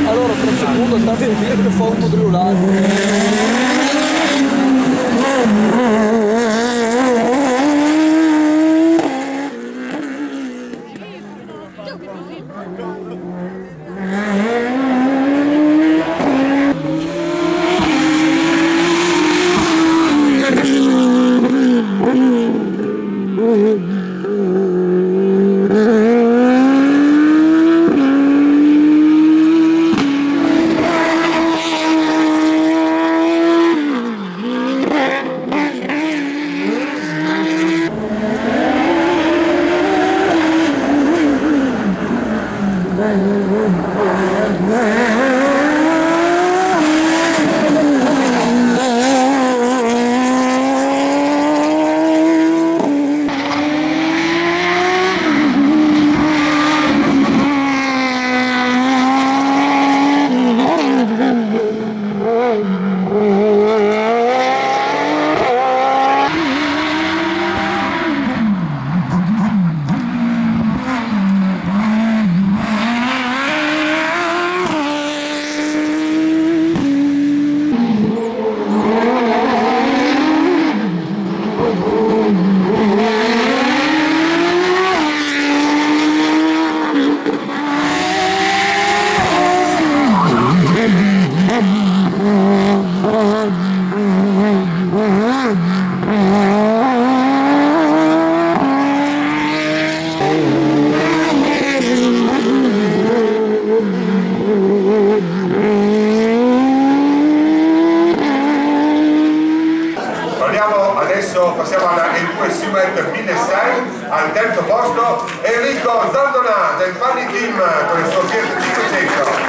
Allora, per un secondo, tanto che fa un quadriulato. Adesso passiamo alla E2 Silhouette 1600, al terzo posto Enrico Zandona del Fanny Team con il suo Fiat 500.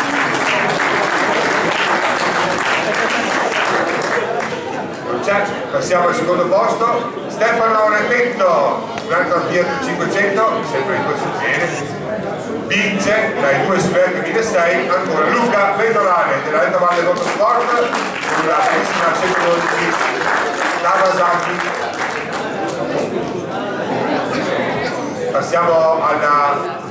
Passiamo al secondo posto, Stefano Repetto, un altro Fiat 500, sempre in questo genere. Vince dai 2 Silhouette 1600 ancora Luca Vendolane della Lento Valle Motorsport con la bellissima 112 Kawasaki. Passiamo alla